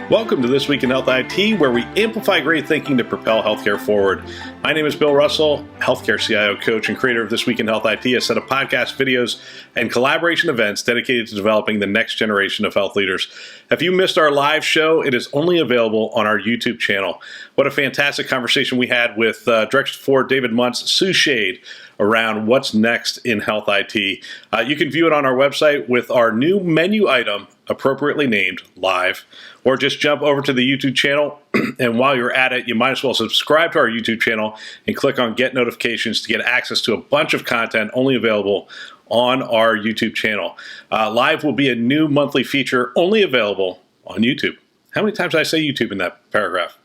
Welcome to This Week in Health IT, where we amplify great thinking to propel healthcare forward. My name is Bill Russell, healthcare CIO coach and creator of This Week in Health IT, a set of podcasts, videos, and collaboration events dedicated to developing the next generation of health leaders. If you missed our live show, it is only available on our YouTube channel. What a fantastic conversation we had with Director 4 David Muntz, Sue Shade, around what's next in health IT. You can view it on our website with our new menu item, appropriately named Live, or just jump over to the YouTube channel. And while you're at it, you might as well subscribe to our YouTube channel and click on Get Notifications to get access to a bunch of content only available on our YouTube channel. Live will be a new monthly feature only available on YouTube. How many times did I say YouTube in that paragraph?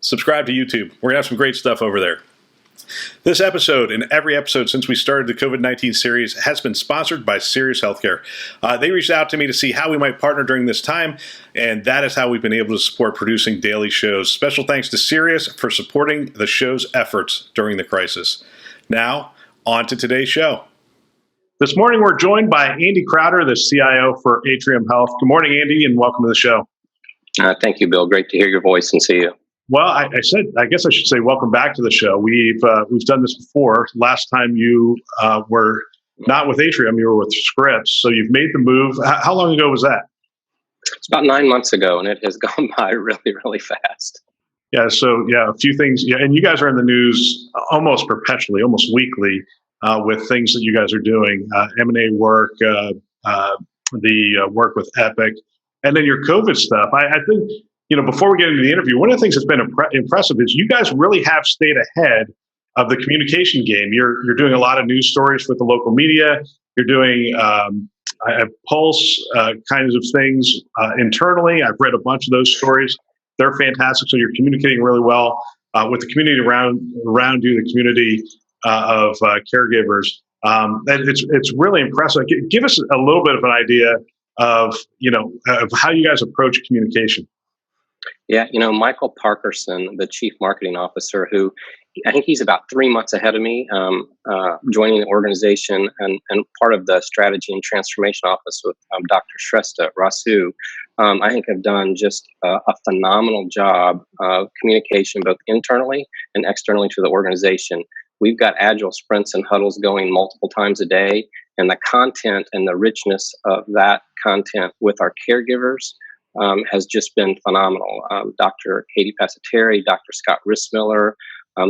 Subscribe to YouTube. We're going to have some great stuff over there. This episode and every episode since we started the COVID-19 series has been sponsored by Sirius Healthcare. They reached out to me to see how we might partner during this time, and that is how we've been able to support producing daily shows. Special thanks to Sirius for supporting the show's efforts during the crisis. Now, on to today's show. This morning, we're joined by Andy Crowder, the CIO for Atrium Health. Good morning, Andy, and welcome to the show. Thank you, Bill. Great to hear your voice and see you. Well, I guess I should say welcome back to the show. We've done this before. Last time you were not with Atrium, you were with Scripps. So you've made the move. How long ago was that? It's about 9 months ago, and it has gone by really, really fast. Yeah. So a few things. Yeah, and you guys are in the news almost perpetually, almost weekly, with things that you guys are doing, M&A work, the work with Epic, and then your COVID stuff. I think. Before we get into the interview, one of the things that's been impressive is you guys really have stayed ahead of the communication game. You're doing a lot of news stories with the local media. You're doing Pulse kinds of things internally. I've read a bunch of those stories. They're fantastic. So you're communicating really well with the community around you, the community of caregivers. It's really impressive. Give us a little bit of an idea of how you guys approach communication. Yeah, Michael Parkerson, the Chief Marketing Officer, who I think he's about 3 months ahead of me, joining the organization and part of the Strategy and Transformation Office with Dr. Shrestha Rasu, I think have done just a phenomenal job of communication, both internally and externally to the organization. We've got agile sprints and huddles going multiple times a day, and the content and the richness of that content with our caregivers has just been phenomenal. Dr. Katie Passateri, Dr. Scott Rissmiller,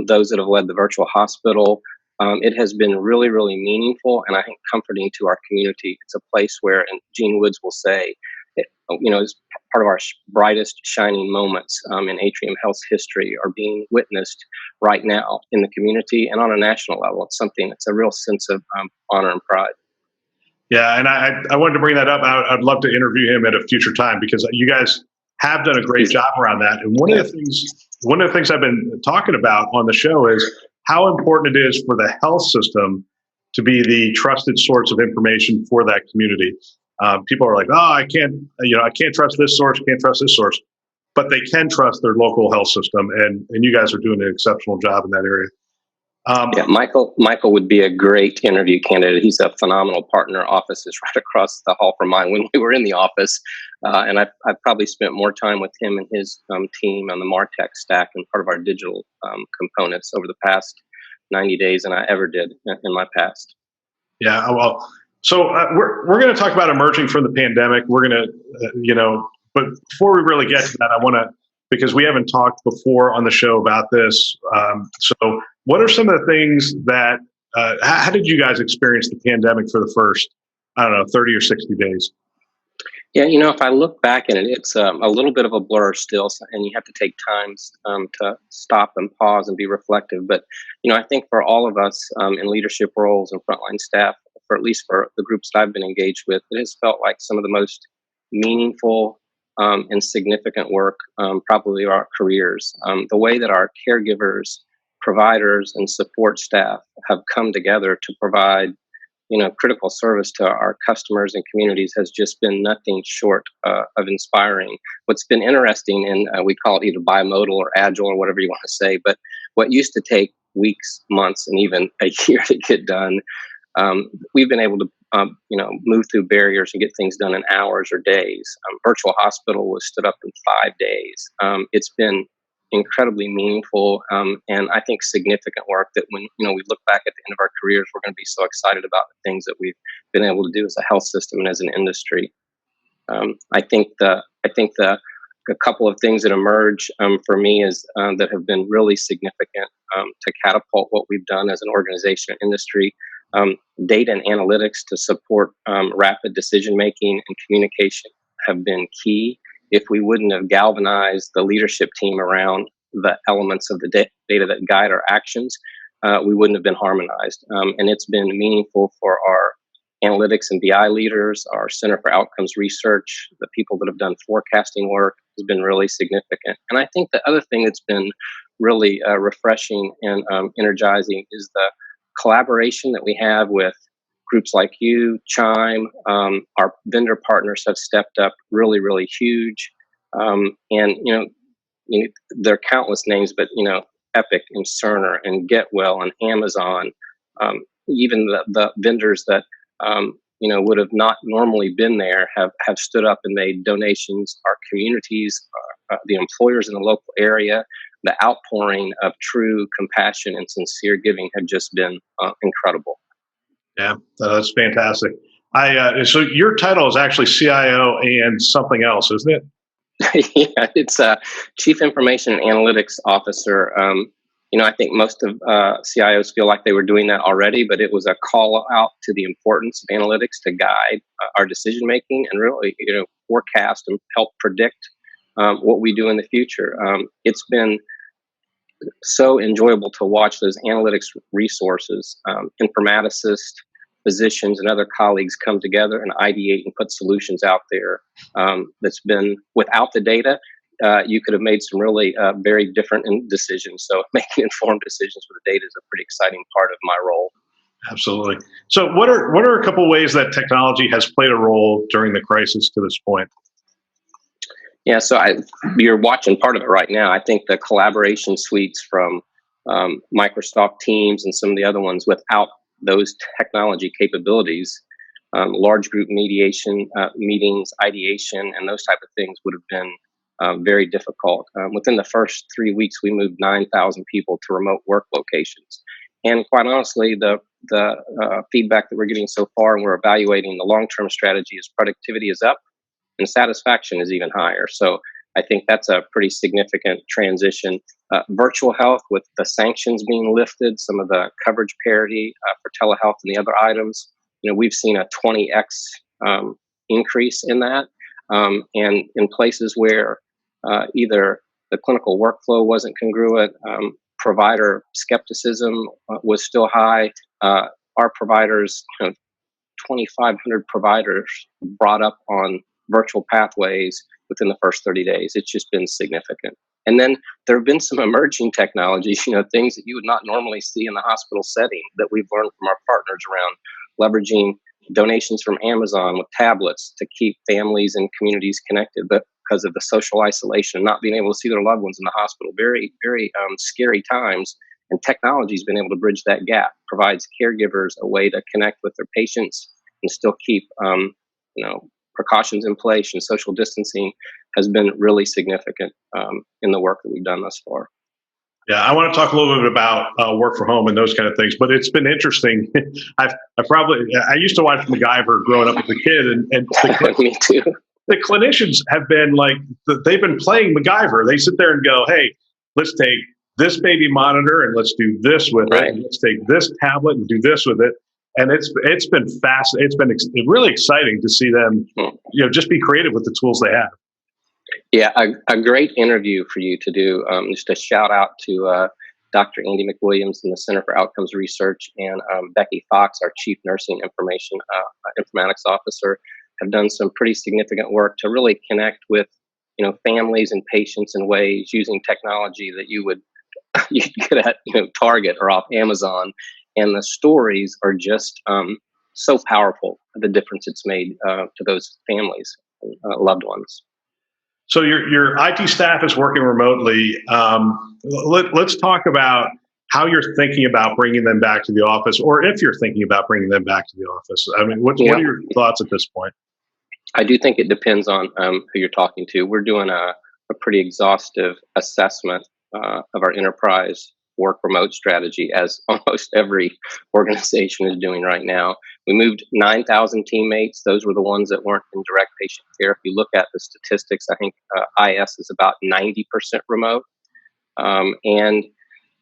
those that have led the virtual hospital. It has been really, really meaningful and I think comforting to our community. It's a place where, and Gene Woods will say, it's part of our brightest shining moments in Atrium Health's history are being witnessed right now in the community and on a national level. It's a real sense of honor and pride. Yeah, and I wanted to bring that up. I'd love to interview him at a future time because you guys have done a great job around that. And one of the things I've been talking about on the show is how important it is for the health system to be the trusted source of information for that community. People are like, I can't trust this source, can't trust this source, but they can trust their local health system, and you guys are doing an exceptional job in that area. Michael would be a great interview candidate. He's a phenomenal partner. Office is right across the hall from mine when we were in the office. And I've probably spent more time with him and his team on the MarTech stack and part of our digital components over the past 90 days than I ever did in my past. Yeah, well, so we're going to talk about emerging from the pandemic. We're going to, but before we really get to that, I want to, because we haven't talked before on the show about this. So what are some of the things that, how did you guys experience the pandemic for the first, 30 or 60 days? Yeah, if I look back at it, it's a little bit of a blur still, and you have to take times to stop and pause and be reflective. But, I think for all of us in leadership roles and frontline staff, for at least for the groups that I've been engaged with, it has felt like some of the most meaningful and significant work probably of our careers. The way that our caregivers, providers, and support staff have come together to provide critical service to our customers and communities has just been nothing short of inspiring. What's been interesting, and we call it either bimodal or agile or whatever you want to say, but what used to take weeks, months, and even a year to get done, we've been able to move through barriers and get things done in hours or days. Virtual hospital was stood up in 5 days. It's been incredibly meaningful, and I think significant work that when we look back at the end of our careers, we're going to be so excited about the things that we've been able to do as a health system and as an industry. I think a couple of things that emerge for me is that have been really significant to catapult what we've done as an organization and industry. Data and analytics to support rapid decision making and communication have been key. If we wouldn't have galvanized the leadership team around the elements of the data that guide our actions, we wouldn't have been harmonized. And it's been meaningful for our analytics and BI leaders, our Center for Outcomes Research, the people that have done forecasting work has been really significant. And I think the other thing that's been really refreshing and energizing is the collaboration that we have with groups like you, Chime. Our vendor partners have stepped up really, really huge. And there are countless names, but Epic and Cerner and GetWell and Amazon, even the vendors that would have not normally been there have stood up and made donations. Our communities, the employers in the local area, the outpouring of true compassion and sincere giving have just been incredible. Yeah, that's fantastic. So your title is actually CIO and something else, isn't it? Yeah, it's Chief Information and Analytics Officer. I think most of CIOs feel like they were doing that already, but it was a call out to the importance of analytics to guide our decision making and really, forecast and help predict what we do in the future. It's been so enjoyable to watch those analytics resources, informaticists, physicians, and other colleagues come together and ideate and put solutions out there. That's been without the data. You could have made some really very different decisions. So making informed decisions with the data is a pretty exciting part of my role. Absolutely. So what are a couple ways that technology has played a role during the crisis to this point? Yeah, so you're watching part of it right now. I think the collaboration suites from Microsoft Teams and some of the other ones, without those technology capabilities, large group mediation, meetings, ideation, and those type of things would have been very difficult. Within the first 3 weeks, we moved 9,000 people to remote work locations. And quite honestly, the feedback that we're getting so far, and we're evaluating the long-term strategy, is productivity is up and satisfaction is even higher. So I think that's a pretty significant transition. Virtual health, with the sanctions being lifted, some of the coverage parity for telehealth and the other items, we've seen a 20x increase in that. And in places where either the clinical workflow wasn't congruent, provider skepticism was still high. Our providers, 2,500 providers brought up on virtual pathways within the first 30 days. It's just been significant. And then there have been some emerging technologies, things that you would not normally see in the hospital setting that we've learned from our partners around leveraging donations from Amazon with tablets to keep families and communities connected. But because of the social isolation, not being able to see their loved ones in the hospital, very, very scary times. And technology has been able to bridge that gap, provides caregivers a way to connect with their patients and still keep, precautions in place, and social distancing has been really significant in the work that we've done thus far. Yeah, I want to talk a little bit about work from home and those kind of things, but it's been interesting. I used to watch MacGyver growing up as a kid, and me too. The clinicians have been they've been playing MacGyver. They sit there and go, "Hey, let's take this baby monitor and let's do this with it. And let's take this tablet and do this with it." And it's been fast. It's been really exciting to see them, just be creative with the tools they have. Yeah, a great interview for you to do. Just a shout out to Dr. Andy McWilliams in the Center for Outcomes Research and Becky Fox, our Chief Nursing Informatics Officer, have done some pretty significant work to really connect with families and patients in ways using technology that you get at Target or off Amazon. And the stories are just so powerful, the difference it's made to those families, loved ones. So your IT staff is working remotely. Let's talk about how you're thinking about bringing them back to the office, or if you're thinking about bringing them back to the office. I mean, what are your thoughts at this point? I do think it depends on who you're talking to. We're doing a pretty exhaustive assessment of our enterprise work remote strategy, as almost every organization is doing right now. We moved 9,000 teammates. Those were the ones that weren't in direct patient care. If you look at the statistics, I think IS is about 90% remote. And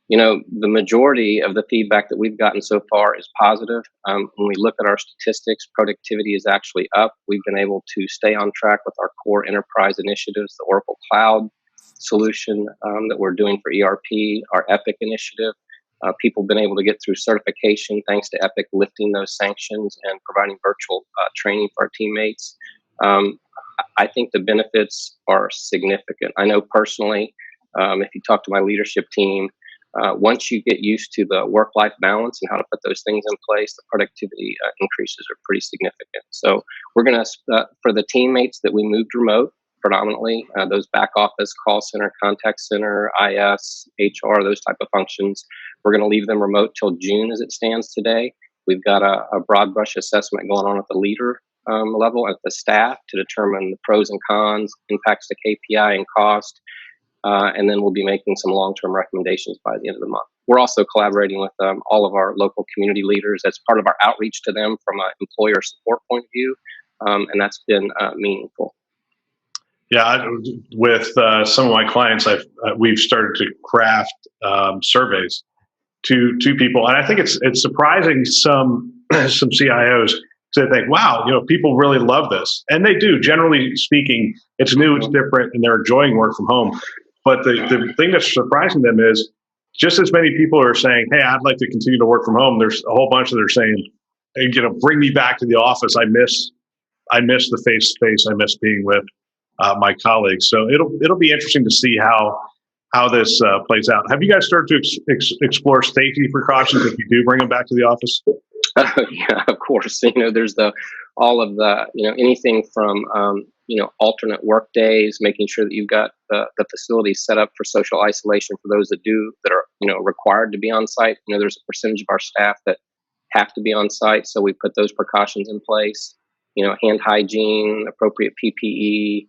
the majority of the feedback that we've gotten so far is positive. When we look at our statistics, productivity is actually up. We've been able to stay on track with our core enterprise initiatives, the Oracle Cloud solution that we're doing for ERP, our Epic initiative. People have been able to get through certification thanks to Epic lifting those sanctions and providing virtual training for our teammates. I think the benefits are significant. I know personally, if you talk to my leadership team, once you get used to the work-life balance and how to put those things in place, the productivity increases are pretty significant. So we're going to, for the teammates that we moved remote, predominantly those back office, call center, contact center, IS, HR, those type of functions, we're going to leave them remote till June as it stands today. We've got a broad brush assessment going on at the leader level, at the staff, to determine the pros and cons, impacts to KPI and cost. And then we'll be making some long-term recommendations by the end of the month. We're also collaborating with all of our local community leaders as part of our outreach to them from an employer support point of view, and that's been meaningful. Yeah, with some of my clients, we've started to craft surveys to people, and I think it's surprising some CIOs to think, wow, people really love this, and they do. Generally speaking, it's new, it's different, and they're enjoying work from home. But the thing that's surprising them is just as many people are saying, hey, I'd like to continue to work from home. There's a whole bunch that are saying, hey, bring me back to the office. I miss the face to face. I miss being with my colleagues. So it'll be interesting to see how this plays out. Have you guys started to explore safety precautions if you do bring them back to the office? Yeah, of course. There's all of the anything from alternate work days, making sure that you've got the facilities set up for social isolation for those that are required to be on site. There's a percentage of our staff that have to be on site, so we put those precautions in place. Hand hygiene, appropriate PPE,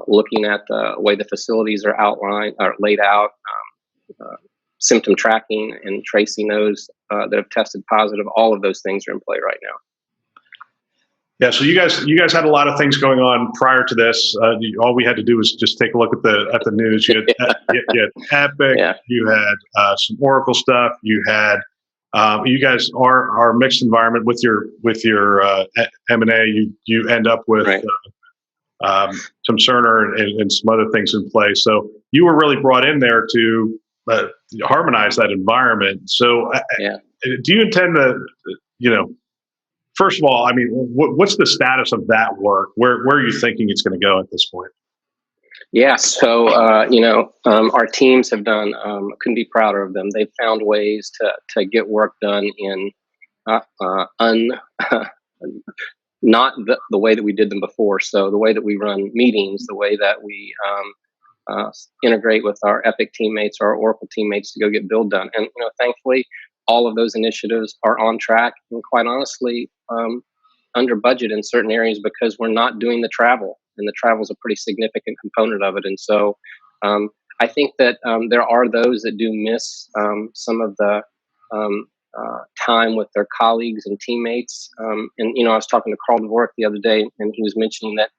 looking at the way the facilities are outlined or laid out, symptom tracking and tracing those that have tested positive. All of those things are in play right now. Yeah, so you guys had a lot of things going on prior to this. All we had to do was just take a look at the news. You had Epic, yeah. You had some Oracle stuff. You had you guys are mixed environment with your M&A. You end up with right. Some Cerner and some other things in place. So you were really brought in there to harmonize that environment. So yeah. Do you intend to, first of all, I mean, what's the status of that work? Where are you thinking it's going to go at this point? Yeah, so our teams have done. Couldn't be prouder of them. They've found ways to get work done in not the way that we did them before. So the way that we run meetings, the way that we integrate with our Epic teammates, our Oracle teammates to go get build done, and thankfully, all of those initiatives are on track, and quite honestly, under budget in certain areas because we're not doing the travel, and the travel is a pretty significant component of it. And so I think that there are those that do miss some of the time with their colleagues and teammates. And I was talking to Carl Dvorak the other day, and he was mentioning that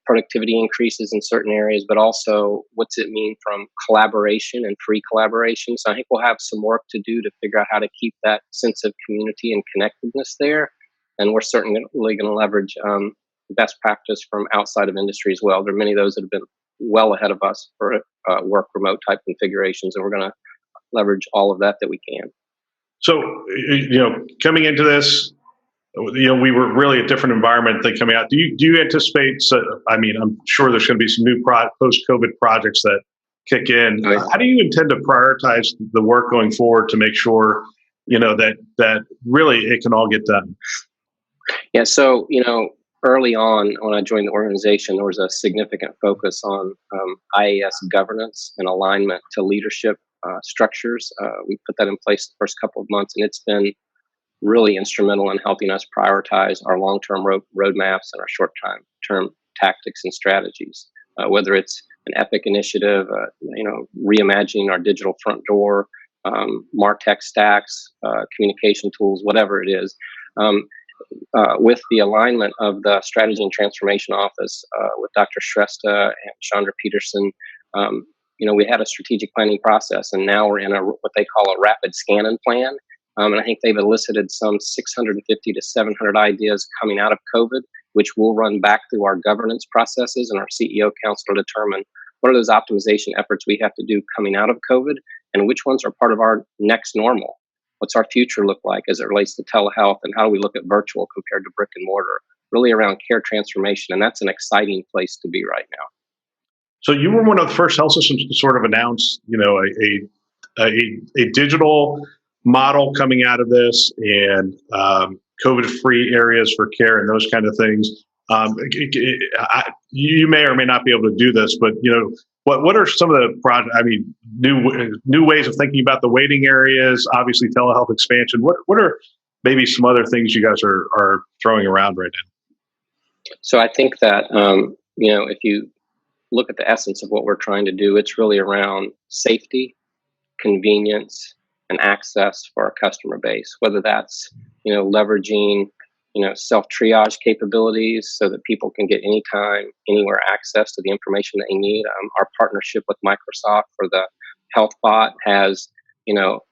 productivity increases in certain areas, but also what's it mean from collaboration and free collaboration. So I think we'll have some work to do to figure out how to keep that sense of community and connectedness there. And we're certainly going to leverage best practice from outside of industry as well. There are many of those that have been well ahead of us for work remote type configurations, and we're going to leverage all of that we can. So, coming into this, we were really a different environment than coming out. Do you anticipate? I mean, I'm sure there's going to be some new post-COVID projects that kick in. Right. How do you intend to prioritize the work going forward to make sure that really it can all get done? Yeah. So early on when I joined the organization, there was a significant focus on IAS governance and alignment to leadership structures. We put that in place the first couple of months, and it's been really instrumental in helping us prioritize our long-term roadmaps and our short-term tactics and strategies. Whether it's an EPIC initiative, reimagining our digital front door, MarTech stacks, communication tools, whatever it is. With the alignment of the Strategy and Transformation Office with Dr. Shrestha and Chandra Peterson, we had a strategic planning process, and now we're in what they call a rapid scan-in plan. And I think they've elicited some 650 to 700 ideas coming out of COVID, which will run back through our governance processes and our CEO council to determine what are those optimization efforts we have to do coming out of COVID, and which ones are part of our next normal. What's our future look like as it relates to telehealth, and how do we look at virtual compared to brick and mortar, really around care transformation. And that's an exciting place to be right now. So you were one of the first health systems to sort of announce, a digital model coming out of this, and COVID-free areas for care and those kind of things. You may or may not be able to do this, but what are some of the projects? I mean, new ways of thinking about the waiting areas. Obviously, telehealth expansion. What are maybe some other things you guys are throwing around right now? So I think that if you look at the essence of what we're trying to do, it's really around safety, convenience, and access for our customer base. Whether that's leveraging self-triage capabilities so that people can get anytime, anywhere access to the information that they need. Our partnership with Microsoft for the health bot has,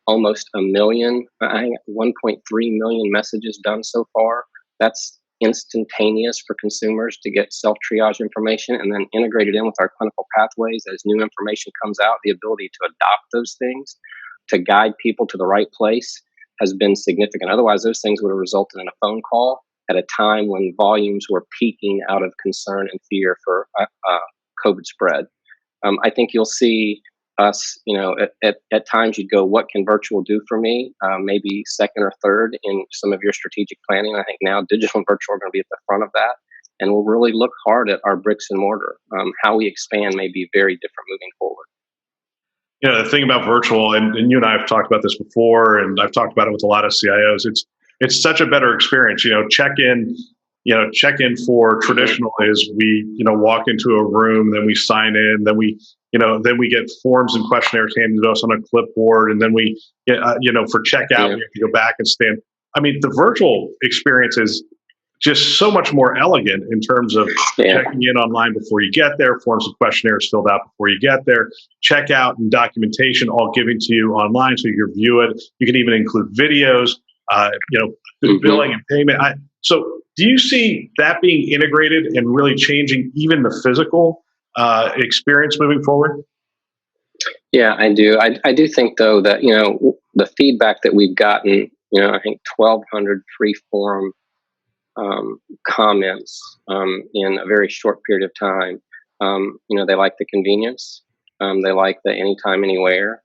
almost 1 million, I think 1.3 million messages done so far. That's instantaneous for consumers to get self-triage information, and then integrated in with our clinical pathways as new information comes out. The ability to adopt those things to guide people to the right place has been significant. Otherwise, those things would have resulted in a phone call at a time when volumes were peaking out of concern and fear for COVID spread. I think you'll see us, at times you'd go, what can virtual do for me? Maybe second or third in some of your strategic planning. I think now digital and virtual are going to be at the front of that. And we'll really look hard at our bricks and mortar. How we expand may be very different moving forward. The thing about virtual, and you and I have talked about this before, and I've talked about it with a lot of CIOs. It's such a better experience. Check-in for traditional is we walk into a room, then we sign in, then we get forms and questionnaires handed to us on a clipboard, and then we for checkout we have to go back and stand. I mean, the virtual experience is just so much more elegant in terms of checking in online before you get there, forms and questionnaires filled out before you get there, checkout and documentation all given to you online so you can view it. You can even include videos, billing and payment. So do you see that being integrated and really changing even the physical experience moving forward? Yeah, I do. I do think, though, that, the feedback that we've gotten, I think 1,200 free form comments in a very short period of time. They like the convenience. They like the anytime, anywhere.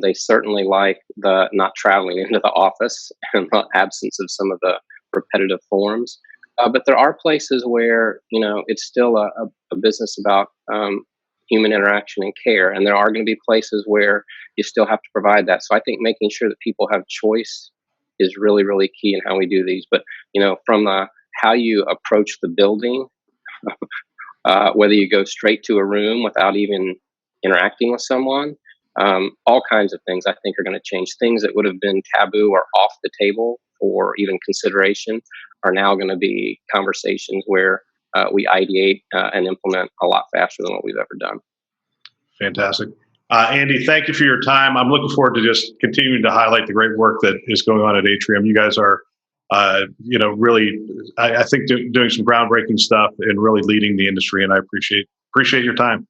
They certainly like the not traveling into the office and the absence of some of the repetitive forms. But there are places where, it's still a business about human interaction and care. And there are going to be places where you still have to provide that. So I think making sure that people have choice is really, really key in how we do these. But, from how you approach the building, whether you go straight to a room without even interacting with someone, all kinds of things I think are going to change. Things that would have been taboo or off the table for even consideration are now going to be conversations where we ideate and implement a lot faster than what we've ever done. Fantastic. Andy, thank you for your time. I'm looking forward to just continuing to highlight the great work that is going on at Atrium. You guys are, really, I think doing some groundbreaking stuff and really leading the industry, and I appreciate your time.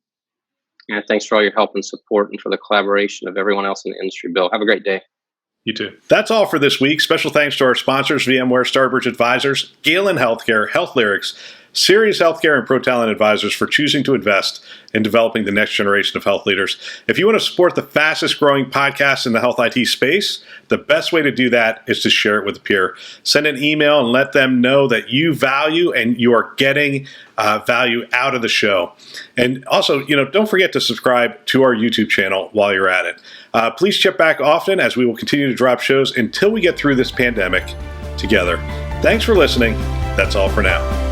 Yeah, thanks for all your help and support, and for the collaboration of everyone else in the industry, Bill. Have a great day. You too. That's all for this week. Special thanks to our sponsors, VMware, Starbridge Advisors, Galen Healthcare, Health Lyrics, Sirius Healthcare and ProTalent Advisors for choosing to invest in developing the next generation of health leaders. If you want to support the fastest growing podcast in the health IT space, the best way to do that is to share it with a peer. Send an email and let them know that you value and you are getting value out of the show. And also, don't forget to subscribe to our YouTube channel while you're at it. Please check back often as we will continue to drop shows until we get through this pandemic together. Thanks for listening. That's all for now.